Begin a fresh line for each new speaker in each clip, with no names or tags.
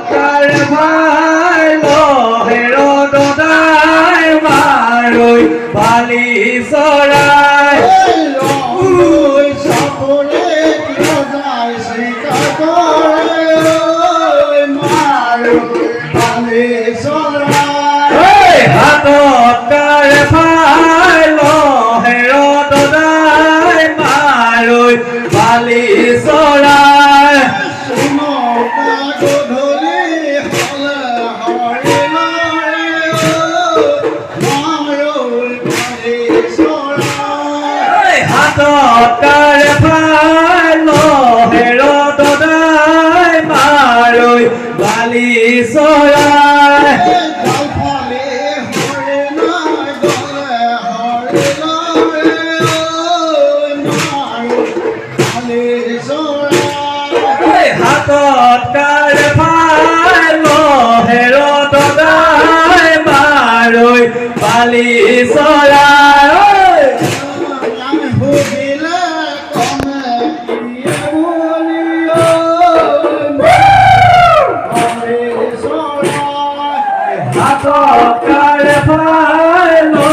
Car vai lo hero do dai maroi bali sorai
oi sapore kyo dai sita kore maro bale sorai
hey hatot car vai lo hero do dai maroi bali sorai
suno ka godholi hole hare maro bale sorai
hatot car vai lo hero do dai maroi bali sorai
dal phale hare na gole hare maro bale sorai
hatot car vai lo hero do dai maroi bali sorai
আমি ভুগিলে কমে দিয়ে বলিও হরে সরাই
hatot car vai lo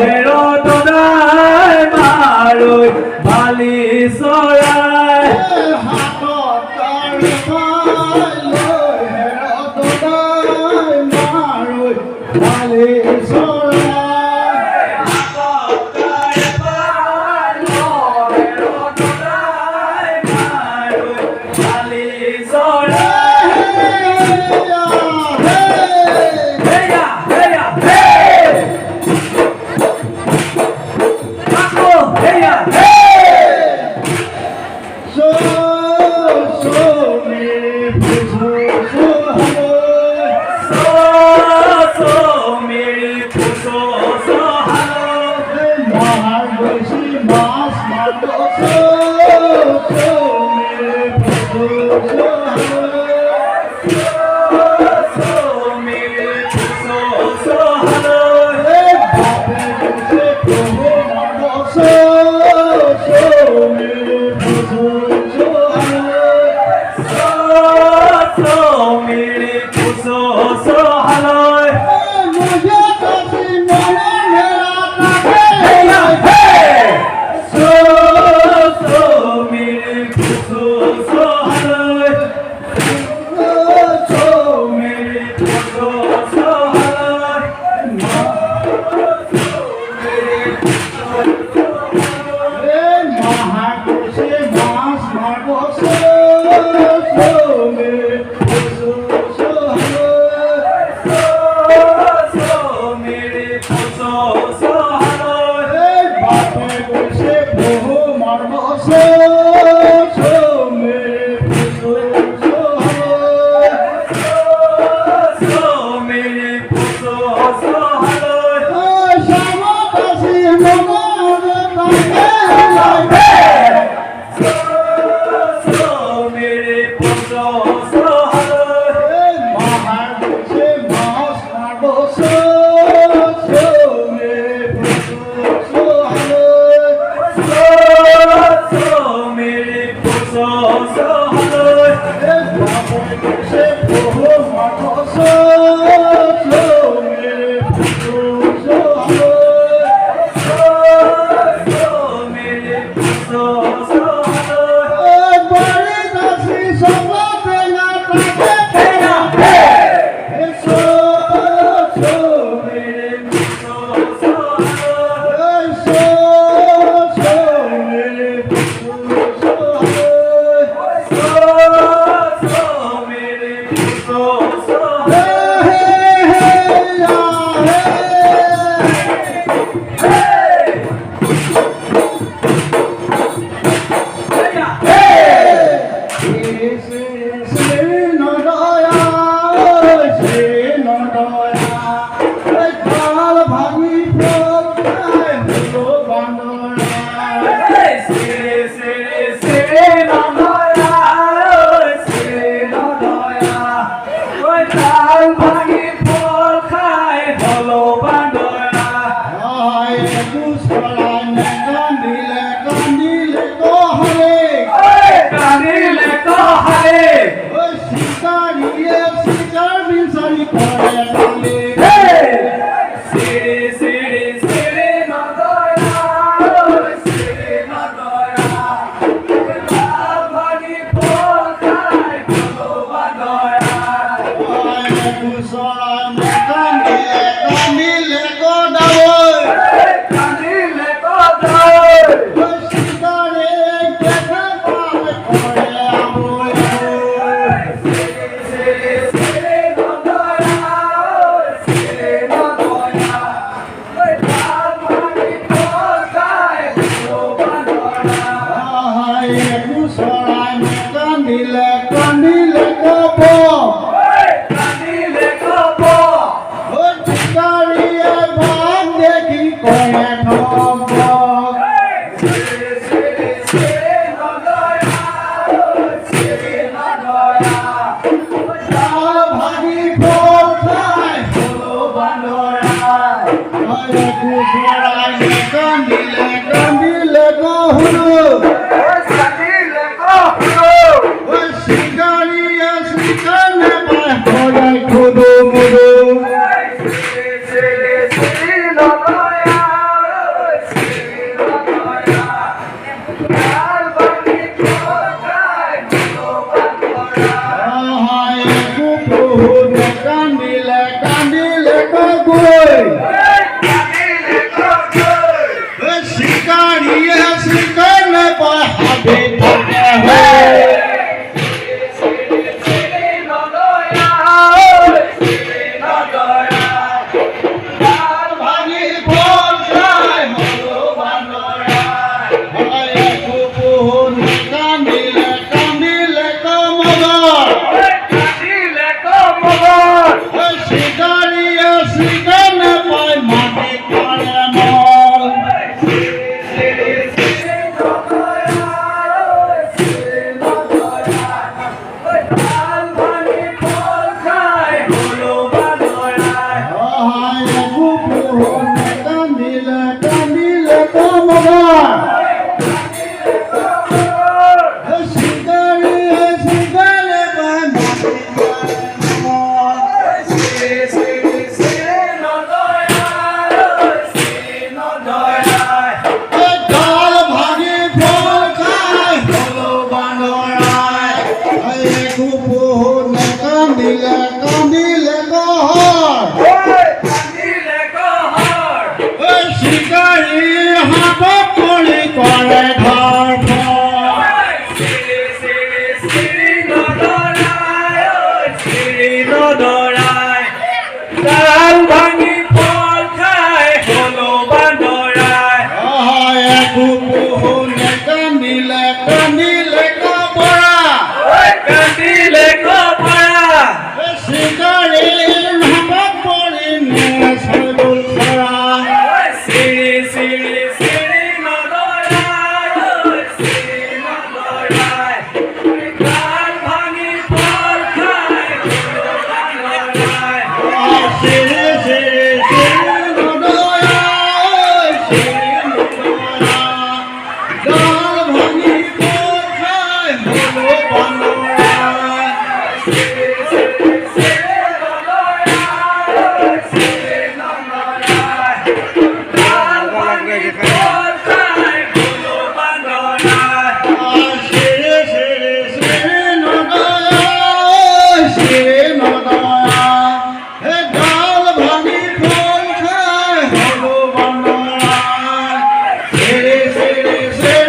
hero do dai maroi bali sorai
হাতত তার পাইলো হেরত দাই মারৈ ভালে সরাই কান্দিলে কান্দিলে গৈ শিকাৰীয়ে শিকাৰ নাপায় হাবি থাকে হৈ ভাঙি ফল খাই হলো বান্দৰাই কান্দিলে কান্দিলে কমলৰ শিকাৰীয়ে শিকাৰ নাপায় মাটি কৰে মল কান্দিলে কান্দিলে কমলৰ শিকাৰীয়ে শিকাৰ নাপায় মাটি কৰে মল ডাল ভাঙি ফল খাই হলো বান্দৰাই কান্দিলে কান্দিলে গহৰ শিকাৰী হাতত পৰি কৰে
ডাল ভাঙি ফল খাই হলো বান্দৰাই
কান্দিলে কান্দিলে কবৰা
কান্দিলে কপৰা
শিকাৰী হাতত পৰি নেচল কৰা
চিৰি চিৰি চিৰি নদৰাই চিৰি নদৰাই ডাল ভাঙি ফল খাই হলো বান্দৰাই
শিৰি শিৰি শিৰি নদৰা শিৰি নদৰা ডাল ভাঙি ফল খাই হলো বান্দৰাই শিৰি শিৰি শিৰি নদৰা শিৰি নদৰা ডাল ভাঙি ফল খাই হলো বান্দৰাই শিৰি শিৰি শিৰি